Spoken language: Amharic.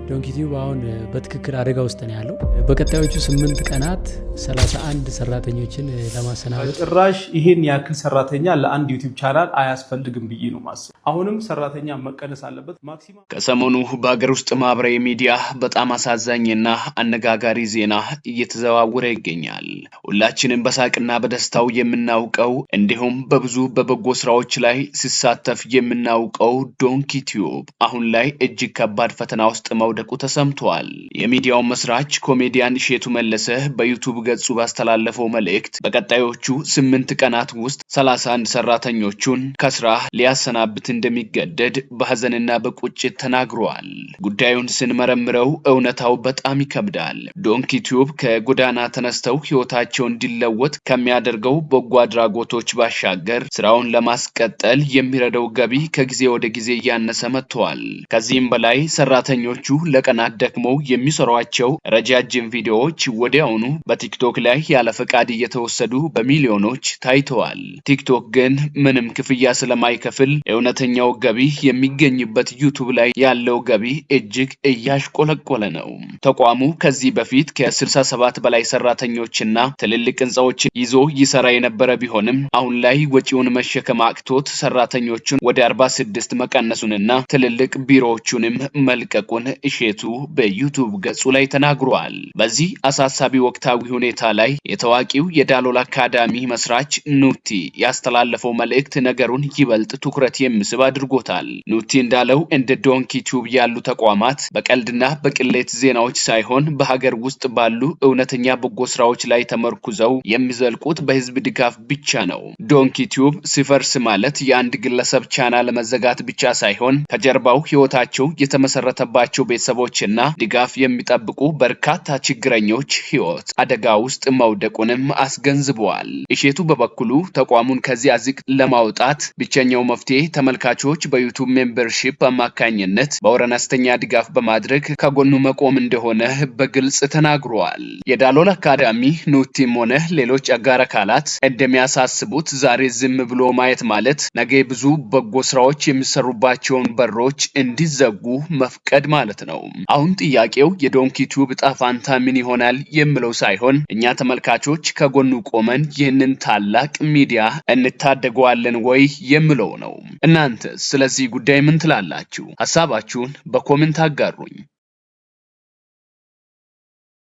ዶንኪቲዩብ አሁን በትክክል አደጋ ውስጥ ነው ያለው። በቀጣዮቹ 8 ቀናት 31 ሰራተኞችን ለማሰናበት ጭራሽ ይሄን ያክል ሰራተኛ ለአንድ ዩቲዩብ ቻናል አያስፈልግም ብዬ ነው ማስበው። አሁንም ሰራተኛ መቀነስ አለበት ማክሲማም። ከሰሞኑ በሀገር ውስጥ ማህበራዊ ሚዲያ በጣም አሳዛኝና አነጋጋሪ ዜና እየተዘዋወረ ይገኛል። ሁላችንም በሳቅና በደስታው የምናውቀው እንዲሁም በብዙ በበጎ ስራዎች ላይ ሲሳተፍ የምናውቀው ዶንኪቲዩብ አሁን ላይ እጅግ ከባድ ፈተና ውስጥ መውደቁ ተሰምቷል። የሚዲያው መስራች ኮሜዲያን እሸቱ መለሰ በዩቲዩብ ገጹ ባስተላለፈው መልእክት በቀጣዮቹ 8 ቀናት ውስጥ 31 ሰራተኞቹን ከስራ ሊያሰናብት እንደሚገደድ በሐዘንና በቁጭት ተናግሯል። ጉዳዩን ስንመረምረው እውነታው በጣም ይከብዳል። ዶንኪቲዩብ ከጎዳና ተነስተው ህይወታቸው እንዲለወጥ ከሚያደርገው በጎ አድራጎቶች ባሻገር ስራውን ለማስቀጠል የሚረዳው ገቢ ከጊዜ ወደ ጊዜ እያነሰ መጥቷል። ከዚህም በላይ ሰራተኞቹ ለቀናት ደክመው የሚሰሯቸው ረጃጅም ቪዲዮዎች ወዲያውኑ በቲክቶክ ላይ ያለ ፈቃድ እየተወሰዱ በሚሊዮኖች ታይተዋል። ቲክቶክ ግን ምንም ክፍያ ስለማይከፍል እውነተኛው ገቢ የሚገኝበት ዩቲዩብ ላይ ያለው ገቢ እጅግ እያሽቆለቆለ ነው። ተቋሙ ከዚህ በፊት ከ67 በላይ ሰራተኞችና ትልልቅ ህንፃዎችን ይዞ ይሰራ የነበረ ቢሆንም አሁን ላይ ወጪውን መሸከም አቅቶት ሰራተኞቹን ወደ 46 መቀነሱንና ትልልቅ ቢሮዎቹንም መልቀቁን እሸቱ በዩቲዩብ ገጹ ላይ ተናግሯል። በዚህ አሳሳቢ ወቅታዊ ሁኔታ ላይ የታዋቂው የዳሎል አካዳሚ መስራች ኑቲ ያስተላለፈው መልእክት ነገሩን ይበልጥ ትኩረት የሚስብ አድርጎታል። ኑቲ እንዳለው እንደ ዶንኪቲዩብ ያሉ ተቋማት በቀልድና በቅሌት ዜናዎች ሳይሆን በሀገር ውስጥ ባሉ እውነተኛ በጎ ስራዎች ላይ ተመርኩዘው የሚዘልቁት በህዝብ ድጋፍ ብቻ ነው። ዶንኪቲዩብ ሲፈርስ ማለት የአንድ ግለሰብ ቻናል መዘጋት ብቻ ሳይሆን ከጀርባው ህይወታቸው የተመሰረተባቸው ቤተሰቦችና ድጋፍ የሚጠብቁ በርካታ ችግረኞች ህይወት አደጋ ውስጥ መውደቁንም አስገንዝበዋል። እሸቱ በበኩሉ ተቋሙን ከዚህ አዝቅ ለማውጣት ብቸኛው መፍትሄ ተመልካቾች በዩቲዩብ ሜምበርሺፕ አማካኝነት በወር አነስተኛ ድጋፍ በማድረግ ከጎኑ መቆም እንደሆነ በግልጽ ተናግሯል። የዳሎል አካዳሚ ኑቲም ሆነ ሌሎች አጋር አካላት እንደሚያሳስቡት ዛሬ ዝም ብሎ ማየት ማለት ነገ ብዙ በጎ ስራዎች የሚሰሩባቸውን በሮች እንዲዘጉ መፍቀድ ማለት ነው። አሁን ጥያቄው የዶንኪቲዩብ ዕጣ ፈንታ ምን ይሆናል የሚለው ሳይሆን እኛ ተመልካቾች ከጎኑ ቆመን ይህንን ታላቅ ሚዲያ እንታደገዋለን ወይ የሚለው ነው። እናንተ ስለዚህ ጉዳይ ምን ትላላችሁ? ሐሳባችሁን በኮሜንት አጋሩኝ።